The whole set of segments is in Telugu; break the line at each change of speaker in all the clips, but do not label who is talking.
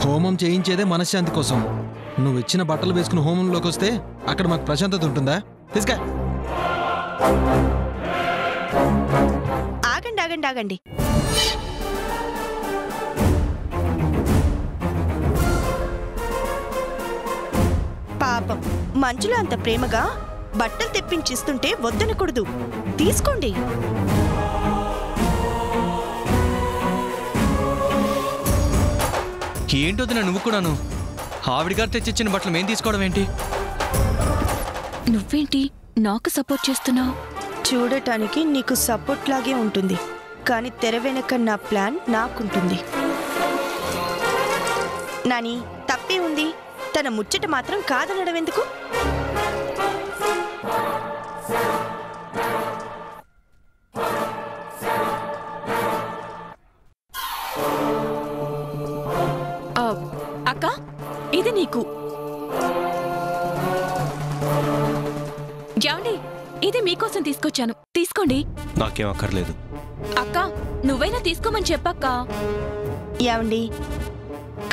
హోమం చేయించేదే మనశ్శాంతి కోసం. నువ్వు ఇచ్చిన బట్టలు వేసుకుని హోమంలోకి వస్తే అక్కడ మాకు ప్రశాంతత ఉంటుందా? తీసుకా.
ఆగండి ఆగండి ఆగండి. పాపం మంచులో అంత ప్రేమగా బట్టలు తెప్పించిస్తుంటే వద్దనకూడదు. తీసుకోండి.
ఏంటొద్దునా నువ్వు కూడాను? ఆవిడిగారు తెచ్చిచ్చిన బట్టలు మేం తీసుకోవడం ఏంటి?
నువ్వేంటి నాకు సపోర్ట్ చేస్తున్నావు?
చూడటానికి నీకు సపోర్ట్ లాగే ఉంటుంది, కానీ తెర వెనక నా ప్లాన్ నాకుంటుంది. నాని, తప్పే ఉంది. తన ముచ్చట మాత్రం కాదనడం ఎందుకు?
అక్క, ఇది నీకు. జాండి, ఇది మీకోసం తీసుకొచ్చాను, తీసుకోండి.
నాకేం అక్కర్లేదు.
అక్క, నువ్వైనా తీసుకోమని చెప్పక్క.
ఏమండి,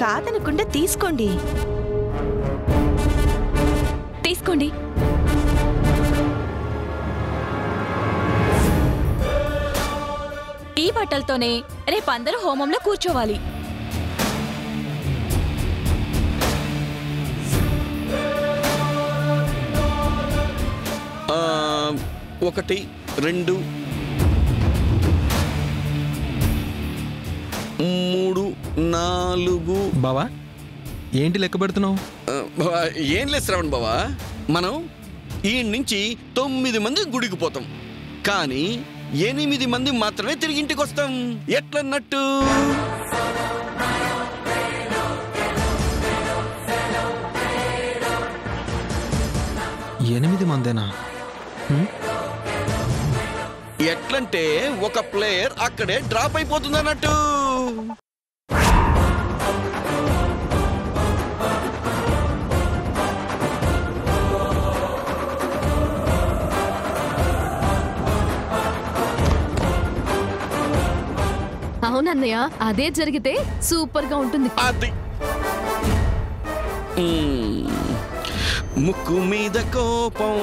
కాదనకుండా తీసుకోండి.
తీసుకోండి. ఈ బట్టలతోనే రేపందరూ హోమంలో కూర్చోవాలి.
ఒకటి, 2, 3, 4.
బావా, ఏంటి లెక్క పెడుతున్నావు?
ఏం లేదు శ్రవణ్ బావా, మనం ఈ నుంచి 9 మంది గుడికి పోతాం, కానీ 8 మంది మాత్రమే తిరిగి ఇంటికి వస్తాం. ఎట్లన్నట్టు?
ఎనిమిది మందేనా?
ఎట్లంటే ఒక ప్లేయర్ అక్కడే డ్రాప్ అయిపోతుంది అన్నట్టు.
అవునన్నయ్య, అదే జరిగితే సూపర్ గా ఉంటుంది.
అది ముక్కు మీద కోపం.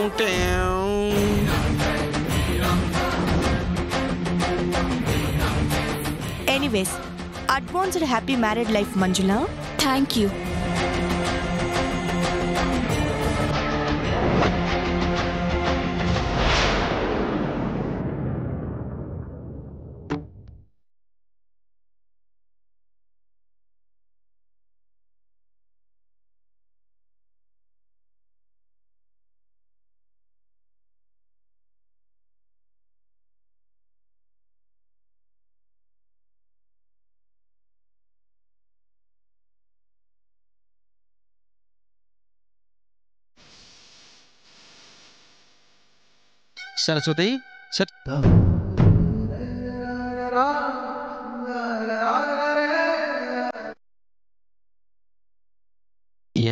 Anyways, advanced happy married life Manjula.
Thank you.
Saraswati,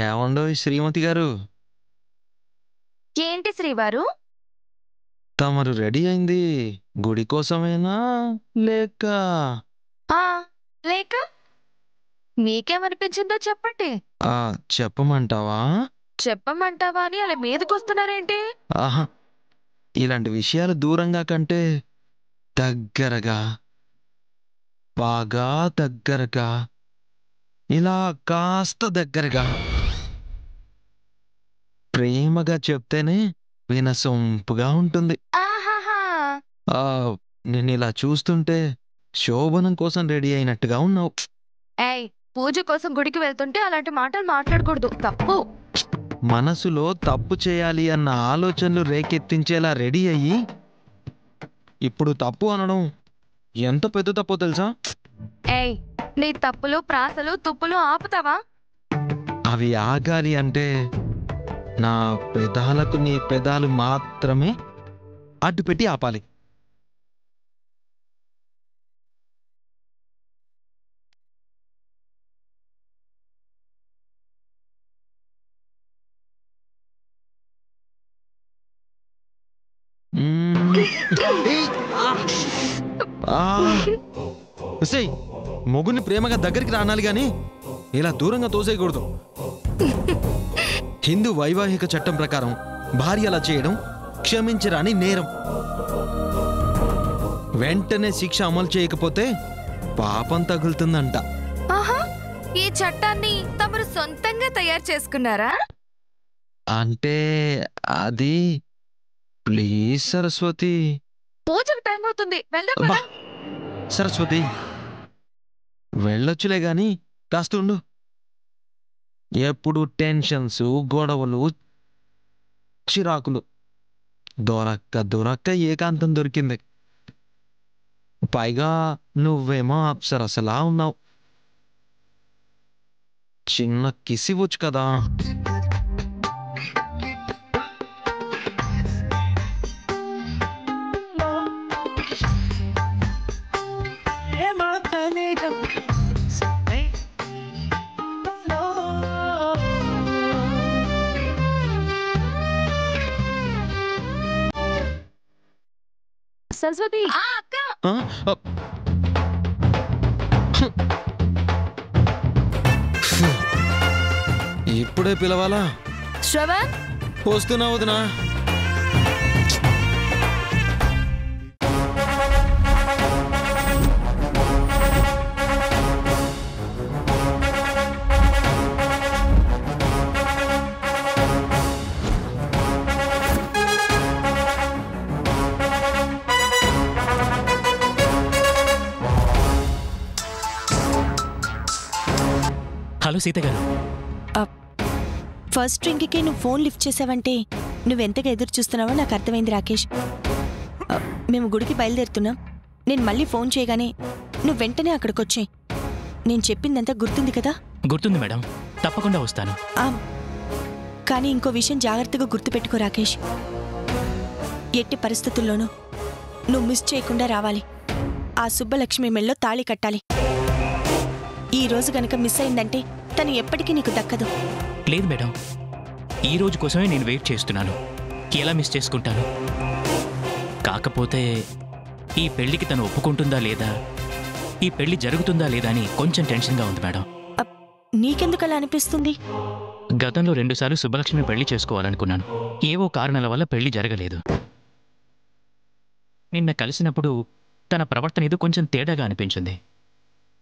ఏమండో శ్రీమతి గారు?
ఏంటి శ్రీవారు?
తమరు రెడీ అయింది గుడి కోసమేనా లేక?
లేక మీకేమనిపించిందో చెప్పండి.
చెప్పమంటావా?
చెప్పమంటావా అని అలా మీదకొస్తున్నారేంటి?
ఆహా, ఇలాంటి విషయాలు దూరంగా కంటే దగ్గరగా, బాగా దగ్గరగా, ఇలా కాస్త దగ్గరగా ప్రేమగా చెప్తేనే వినసొంపుగా ఉంటుంది. నేను ఇలా చూస్తుంటే శోభనం కోసం రెడీ అయినట్టుగా ఉన్నావు.
పూజ కోసం గుడికి వెళ్తుంటే అలాంటి మాటలు మాట్లాడకూడదు, తప్పు.
మనసులో తప్పు చేయాలి అన్న ఆలోచనలు రేకెత్తించేలా రెడీ అయ్యి ఇప్పుడు తప్పు అనడం ఎంత పెద్ద తప్పో తెలుసా?
నీ తప్పులు, ప్రాసలు, తుప్పులు ఆపుతావా?
అవి ఆగాలి అంటే నా పెదాలకు నీ పెదాలు మాత్రమే అడ్డుపెట్టి ఆపాలి. మొగుని ప్రేమగా దగ్గరికి రానాలి గాని ఇలా దూరంగా తోసేయకూడదు. హిందూ వైవాహిక చట్టం ప్రకారం భార్య అలా చేయడం క్షమించరాని నేరం. వెంటనే శిక్ష అమలు చేయకపోతే పాపం తగులుతుందంట.
ఆహా, ఈ చట్టాన్ని తమరు సొంతంగా తయారు చేసుకున్నారా?
అంటే అది ప్లీజ్ సరస్వతి.
పూజకు టైం అవుతుంది, వెళ్దాం
అబ్బా,
కదా.
సరస్వతి వెళ్ళొచ్చులే గాని కాస్త ఉండు. ఎప్పుడు టెన్షన్స్, గొడవలు, చిరాకులు. దొరక్క ఏకాంతం దొరికింది. పైగా నువ్వేమో అప్సరసలా ఉన్నావు. చిన్న కిసివచ్చు కదా.
సరస్వతి, అక్క.
ఆ, ఆ. ఇప్పుడే పిలవాలా?
శ్రవణ్,
వస్తున్నా వదినా.
హలో సీత గారు.
ఫస్ట్ రింగ్కి నువ్వు ఫోన్ లిఫ్ట్ చేసావంటే నువ్వెంతగా ఎదురు చూస్తున్నావో నాకు అర్థమైంది రాకేష్. మేము గుడికి బయలుదేరుతున్నాం. నేను మళ్ళీ ఫోన్ చేయగానే నువ్వు వెంటనే అక్కడికొచ్చాయి. నేను చెప్పిందంతా గుర్తుంది కదా?
గుర్తుంది మేడం, తప్పకుండా వస్తాను.
కానీ ఇంకో విషయం జాగ్రత్తగా గుర్తుపెట్టుకో రాకేష్. ఎట్టి పరిస్థితుల్లోనూ నువ్వు మిస్ చేయకుండా రావాలి. ఆ సుబ్బలక్ష్మి మెళ్ళో తాళి కట్టాలి. ఈ రోజు గనక మిస్ అయిందంటే తను ఎప్పటికీ నీకు దక్కదు.
లేదు మేడం, ఈ రోజు కోసమే నేను వెయిట్ చేస్తున్నాను. ఎలా మిస్ చేసుకుంటాను? కాకపోతే ఈ పెళ్లికి తను ఒప్పుకుంటుందా లేదా, ఈ పెళ్లి జరుగుతుందా లేదా అని కొంచెం టెన్షన్గా ఉంది మేడం.
నీకెందుకలా అనిపిస్తుంది?
గతంలో 2 సార్లు సుబ్బలక్ష్మి పెళ్లి చేసుకోవాలనుకున్నాను. ఏవో కారణాల వల్ల పెళ్లి జరగలేదు. నిన్న కలిసినప్పుడు తన ప్రవర్తన ఏదో కొంచెం తేడాగా అనిపించింది.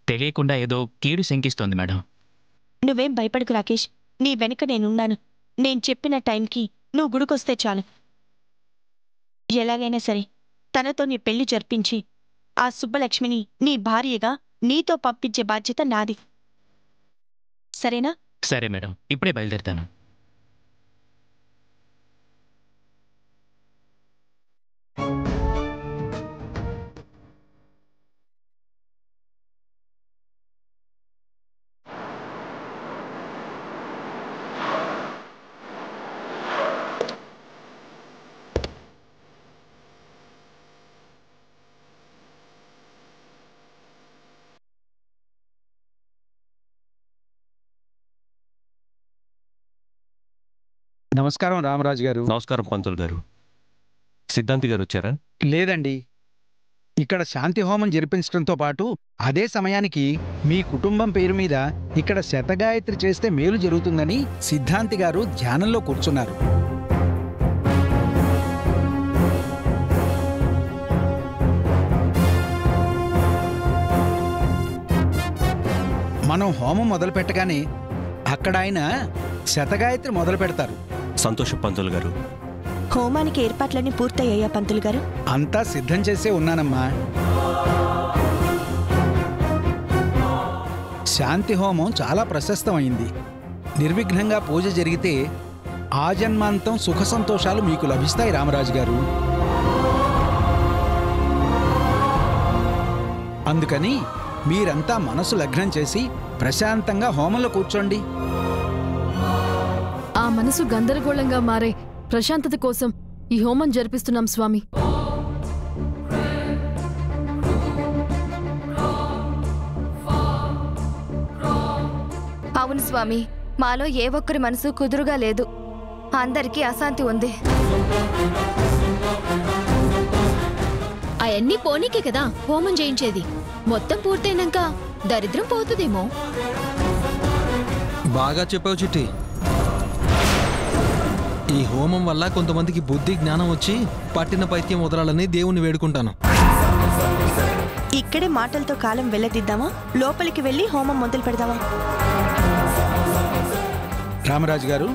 తెలియకుండా ఏదో కీడు శంకిస్తోంది మేడం.
నువ్వేం భయపడకు రాకేష్, నీ వెనుక నేనున్నాను. నేను చెప్పిన టైంకి నువ్వు గుడికొస్తే చాలు. ఎలాగైనా సరే తనతో నీ పెళ్లి జరిపించి ఆ సుబ్బలక్ష్మిని నీ భార్యగా నీతో పంపించే బాధ్యత నాది. సరేనా?
సరే మేడం, ఇప్పుడే బయలుదేరుతాను.
నమస్కారం రామరాజు గారు.
నమస్కారం పంతులు గారు. సిద్ధాంతి గారు వచ్చారా?
లేదండి, ఇక్కడ శాంతి హోమం జరిపించడంతో పాటు అదే సమయానికి మీ కుటుంబం పేరు మీద ఇక్కడ శతగాయత్రి చేస్తే మేలు జరుగుతుందని సిద్ధాంతి గారు ధ్యానంలో కూర్చున్నారు. మనం హోమం మొదలు పెట్టగానే అక్కడ ఆయన శతగాయత్రి మొదలు పెడతారు.
సంతోషం పంతులు గారు.
హోమానికి ఏర్పాట్లన్నీ పూర్తయ్యాయా పంతులు గారు?
అంతా సిద్ధం చేసే ఉన్నానమ్మా. శాంతి హోమం చాలా ప్రశస్తమైంది. నిర్విఘ్నంగా పూజ జరిగితే ఆజన్మాంతం సుఖ సంతోషాలు మీకు లభిస్తాయి రామరాజు గారు. అందుకని మీరంతా మనసు లగ్నం చేసి ప్రశాంతంగా హోమంలో కూర్చోండి.
ఆ మనసు గందరగోళంగా మారే ప్రశాంతత కోసం ఈ హోమం జరిపిస్తున్నాం స్వామి.
అవును స్వామి, మాలో ఏ ఒక్కరి మనసు కుదురుగా లేదు. అందరికీ అశాంతి ఉంది.
అవన్నీ పోనీకే కదా హోమం చేయించేది. మొత్తం పూర్తయినాక దరిద్రం పోతుందేమో.
బాగా చెప్పావు చిట్టి. ఈ హోమం వల్ల కొంతమందికి బుద్ధి జ్ఞానం వచ్చి పట్టిన పైత్యం వదలాలని దేవుణ్ణి వేడుకుంటాను.
ఇక్కడే మాటలతో కాలం వెళ్ళదిద్దామా, లోపలికి వెళ్ళి హోమం మొదలు పెడదామా?
రామరాజు గారు,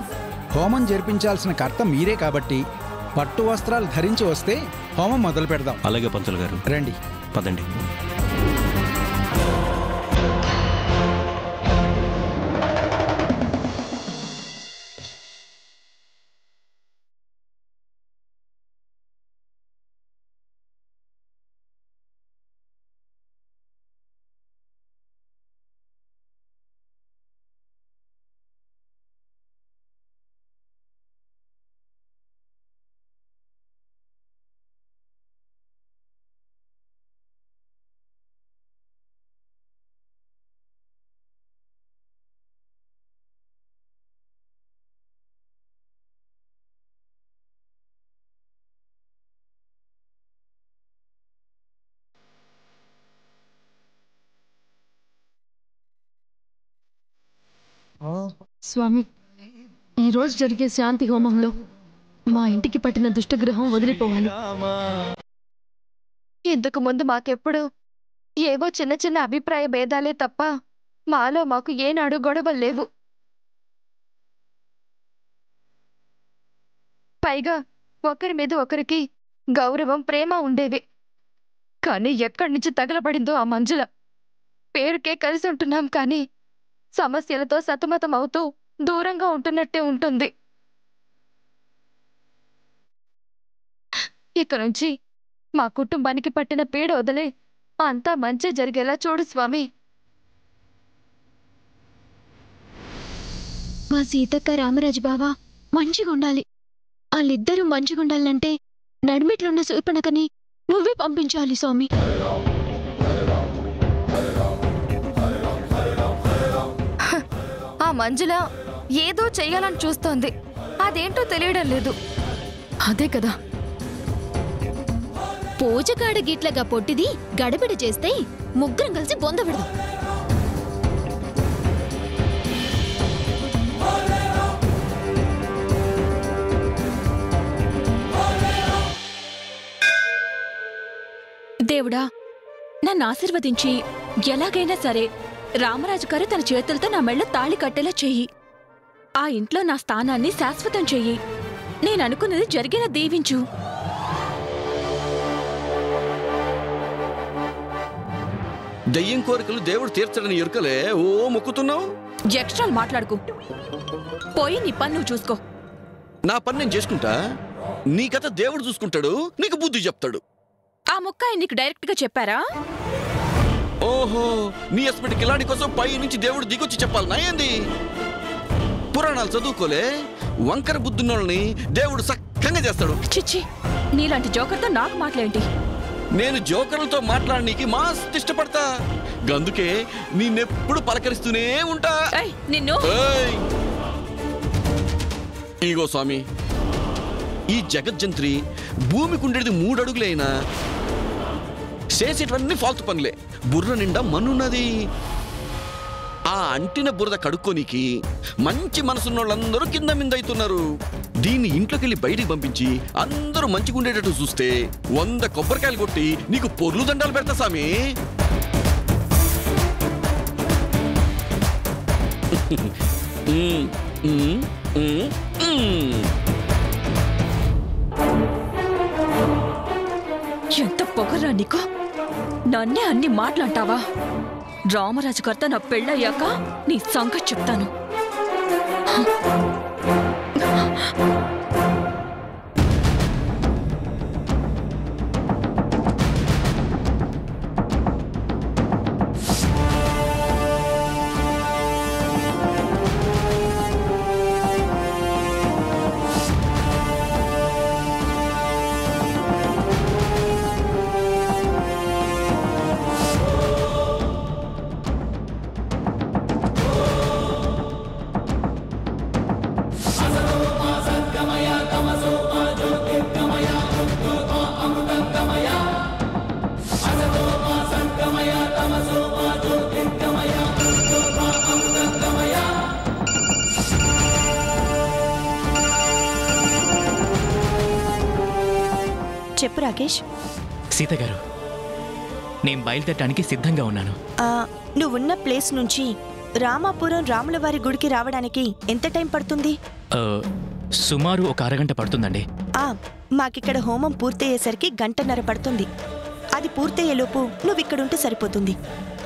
హోమం జరిపించాల్సిన కర్త మీరే కాబట్టి పట్టు వస్త్రాలు ధరించి వస్తే హోమం మొదలు పెడదాం.
అలాగే పంతులు గారు.
రండి,
పదండి.
స్వామి, ఈరోజు జరిగే శాంతి హోమంలో మా ఇంటికి పట్టిన దుష్టగ్రహం వదిలిపోవాలి.
ఇంతకు ముందు మాకెప్పుడు ఏవో చిన్న చిన్న అభిప్రాయ భేదాలే తప్ప మాలో మాకు ఏనాడు గొడవలు లేవు. పైగా ఒకరి మీద ఒకరికి గౌరవం, ప్రేమ ఉండేవి. కానీ ఎక్కడి నుంచి తగలబడిందో ఆ మంజుల. పేరుకే కలిసి ఉంటున్నాం కానీ సమస్యలతో సతమతం అవుతూ దూరంగా ఉంటున్నట్టే ఉంటుంది. ఇక నుంచి మా కుటుంబానికి పట్టిన పీడ వదిలే అంతా మంచి జరిగేలా చూడు స్వామి.
మా సీతక్క రామరాజు బావ మంచిగా ఉండాలి. వాళ్ళిద్దరూ మంచిగా ఉండాలంటే నడిమిట్లున్న శూర్పణకని నువ్వే పంపించాలి స్వామి.
ఆ మంజుల ఏదో చెయ్యాలని చూస్తోంది, అదేంటో తెలియడం లేదు.
అదే కదా,
పూజకాడ గిట్లగా పొట్టిది గడబిడ చేస్తే ముగ్గురం కలిసి బొంద విడదాం.
దేవుడా, నన్ను ఆశీర్వదించి ఎలాగైనా సరే రామరాజు గారు తన చేతులతో నా మెళ్ళ తాళి కట్టేలా చెయ్యి. ఆ ఇంట్లో నా స్థానాన్ని శాశ్వతం చెయ్యి. నేననుకున్నది జరిగేలా దీవించు.
దయ్యం కోరికలు దేవుడు తీర్చడని ఎరుకలే ఓ మొక్కుతున్నావు.
ఎక్స్ట్రాలు మాట్లాడుకు. పోయి నీ పని నువ్వు చూసుకో.
నా పని నేను చేసుకుంటా, నీ కథ దేవుడు చూసుకుంటాడు, నీకు బుద్ధి చెప్తాడు.
ఆ ముక్క నీకు డైరెక్ట్ గా చెప్పారా?
ఓహో, నీ అస్పెటి కిలాడి కోసం పై నుంచి దేవుడు దిగొచ్చి చెప్పాలనా ఏంది? పురాణాలు చదువుకోలే, వంకర బుద్ధున్నోళ్ళని దేవుడు సక్కంగా చేస్తాడు.
చిచ్చి, నీలాంటి జోకర్తో నాకు మాట్లాడేంటి?
నేను జోకర్లతో మాట్లాడనీకి మస్తు ఇష్టపడతా, గందుకే నిన్నెప్పుడు పలకరిస్తూనే ఉంటా.
నిన్ను
ఇగో స్వామి, ఈ జగజ్జంత్రి భూమికి ఉండేది 3 అడుగులైనా చేసేటవన్నీ ఫాల్తు పనులే. బుర్ర నిండా మన్నున్నది. ఆ అంటిన బురద కడుక్కోనికి మంచి మనసున్నోళ్ళందరూ కింద మింద అవుతున్నారు. దీన్ని ఇంట్లోకెళ్ళి బయటికి పంపించి అందరూ మంచిగా ఉండేటట్టు చూస్తే 100 కొబ్బరికాయలు కొట్టి నీకు పొర్లు దండాలు పెడతా సామి.
ఎంత పొగరా నీకు? నన్నే అన్ని మాట్లాంటావా? రామరాజు గారితో నా పెళ్ళయ్యాక నీ సంగతి చెప్తాను.
చెప్పు రాకేష్.
సీత గారు, నేను బయలుదేరటానికి సిద్ధంగా ఉన్నాను.
నువ్వున్న ప్లేస్ నుంచి రామాపురం రాములవారి గుడికి రావడానికి ఎంత టైం పడుతుంది?
సుమారు ఒక అరగంట పడుతుందండి.
మాకిక్కడ హోమం పూర్తయ్యేసరికి గంటన్నర పడుతుంది. అది పూర్తయ్యేలోపు నువ్విక్కడుంటే సరిపోతుంది.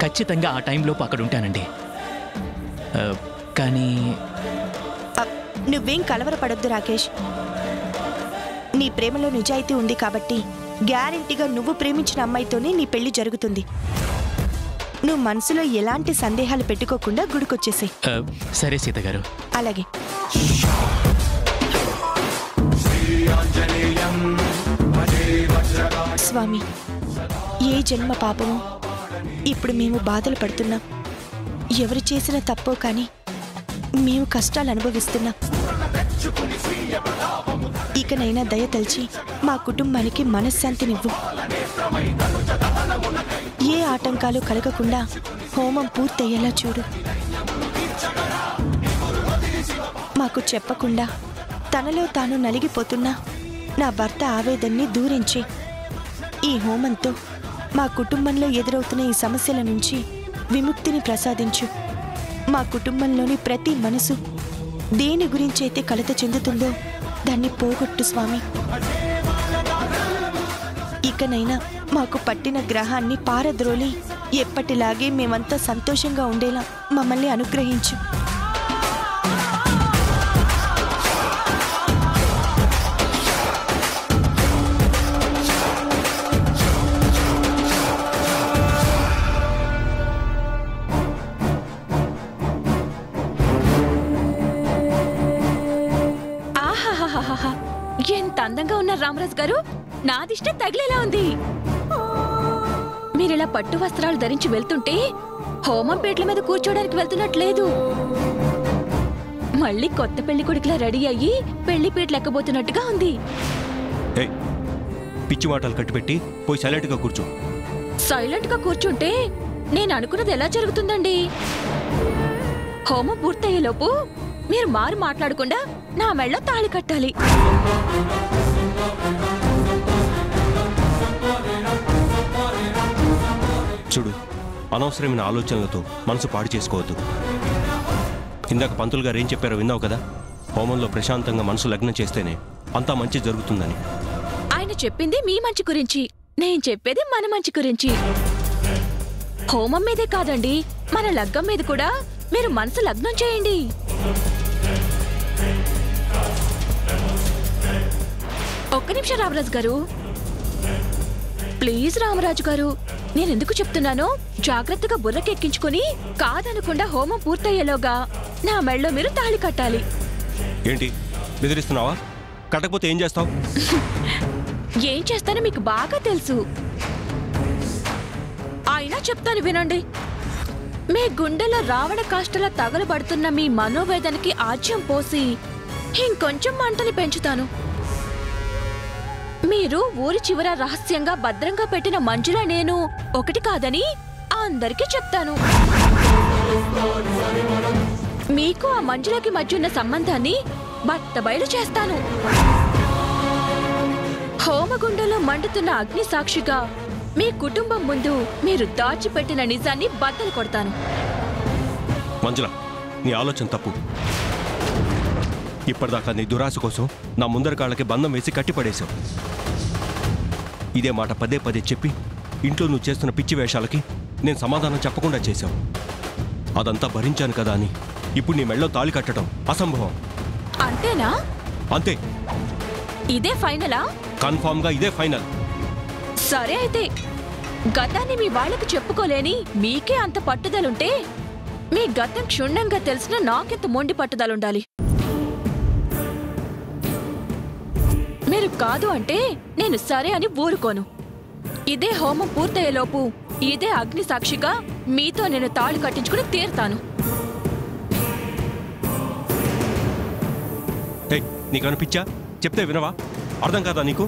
ఖచ్చితంగా ఆ టైంలోపు అక్కడ ఉంటానండి. కానీ
నువ్వేం కలవరపడొద్దు రాకేష్. నీ ప్రేమలో నిజాయితీ ఉంది కాబట్టి గ్యారెంటీగా నువ్వు ప్రేమించిన అమ్మాయితోనే నీ పెళ్లి జరుగుతుంది. నువ్వు మనసులో ఎలాంటి సందేహాలు పెట్టుకోకుండా గుడికొచ్చేసాయి.
సరే సీత గారు.
అలాగే. స్వామి, ఏ జన్మ పాపమో ఇప్పుడు మేము బాధలు పడుతున్నాం. ఎవరు చేసిన తప్పో కానీ మేము కష్టాలు అనుభవిస్తున్నాం. ఇకనైనా దయతలిచి మా కుటుంబానికి మనశ్శాంతినివ్వు. ఏ ఆటంకాలు కలగకుండా హోమం పూర్తయ్యేలా చూడు. మాకు చెప్పకుండా తనలో తాను నలిగిపోతున్నా నా భర్త ఆవేదన్ని దూరించి ఈ హోమంతో మా కుటుంబంలో ఎదురవుతున్న ఈ సమస్యల నుంచి విముక్తిని ప్రసాదించు. మా కుటుంబంలోని ప్రతి మనసు దేని గురించైతే కలత చెందుతుందో దాన్ని పోగొట్టు స్వామి. ఇకనైనా మాకు పట్టిన గ్రహాన్ని పారద్రోలి ఎప్పటిలాగే మేమంతా సంతోషంగా ఉండేలా మమ్మల్ని అనుగ్రహించు.
ఎంత అందంగా ఉన్నారు రామరాజు గారు. నాదిష్ట తగిలేలా ఉంది. మీరిలా పట్టు వస్త్రాలు ధరించి వెళ్తుంటే హోమం పీటల మీద కూర్చోడానికి వెళ్తున్నట్లేదు. మళ్ళీ కొత్త పెళ్లి కొడుకులా రెడీ అయ్యి పెళ్లి పీటలు ఎక్కబోతున్నట్టుగా ఉంది.
పిచ్చి మాటలు కట్టిపెట్టి పోయి సైలెంట్ గా కూర్చో.
సైలెంట్ గా కూర్చుంటే నేను అనుకున్నది ఎలా జరుగుతుందండి? హోమం పూర్తయ్యేలోపు మీరు మారు మాట్లాడకుండా నా మెళ్ళ తాళి కట్టాలి.
చూడు, అనవసరమైన ఆలోచనలతో మనసు పాడు చేసుకోవద్దు. ఇందాక పంతులు గారు ఏం చెప్పారో విన్నావు కదా? హోమంలో ప్రశాంతంగా మనసు లగ్నం చేస్తేనే అంతా మంచి జరుగుతుందని.
ఆయన చెప్పింది మీ మంచి గురించి, నేను చెప్పేది మన మంచి గురించి. హోమం మీదే కాదండి, మన లగ్గం మీద కూడా మీరు మనసు లగ్నం చేయండి. ఒక్క నిమిషం రామరాజు గారు, ప్లీజ్ రామరాజు గారు. నేనెందుకు చెప్తున్నానో జాగ్రత్తగా బుర్రకెక్కించుకుని కాదనకుండా హోమం పూర్తయ్యేలోగా నా మెళ్ళో మీరు తాళి కట్టాలి.
ఏంటి బెదిరిస్తున్నావా? కట్టకపోతే ఏం చేస్తావు?
ఏం చేస్తానో మీకు బాగా తెలుసు. అయినా చెప్తాను వినండి. మీ గుండెలో రావణ కాష్టలా తగలబడుతున్న మీ మనోవేదనకి ఆజ్యం పోసి ఇంకొంచెం మంటని పెంచుతాను. మీరు ఊరి చివర రహస్యంగా భద్రంగా పెట్టిన మంజుల నేను ఒకటి కాదని అందరికీ చెప్తాను. మీకు ఆ మంజులకి మధ్య ఉన్న సంబంధాన్ని బట్టబయలు చేస్తాను. హోమగుండంలో మండుతున్న అగ్ని సాక్షిగా మీ కుటుంబం ముందు మీరు దాచిపెట్టిన నిజాన్ని బద్దలు కొడతాను.
మంజుల, నీ ఆలోచన తప్పు. ఇప్పటిదాకా నీ దురాశ కోసం నా ముందర కాళ్ళకి బంధం వేసి కట్టిపడేశావు. ఇదే మాట పదే పదే చెప్పి ఇంట్లో నువ్వు చేస్తున్న పిచ్చి వేషాలకి నేను సమాధానం చెప్పకుండా చేశావు. అదంతా భరించాను కదా అని ఇప్పుడు నీ మెళ్ళో తాళి కట్టడం అసంభవం.
అంతేనా?
అంతే.
ఇదే ఫైనలా?
కన్ఫామ్గా ఇదే ఫైనల్.
సరే అయితే, గతాన్ని మీ వాళ్ళకి చెప్పుకోలేని మీకే అంత పట్టుదలుంటే మీ గతం క్షుణ్ణంగా తెలిసిన నాకెంత మొండి పట్టుదలుండాలి. మీరు కాదు అంటే నేను సరే అని ఊరుకోను. ఇదే హోమం పూర్తయ్యేలోపు ఇదే అగ్ని సాక్షిగా మీతో నేను తాళి కట్టించుకుని తీరుతాను.
నీకు అనిపించా? చెప్తే వినవా? అర్థం కాదా నీకు?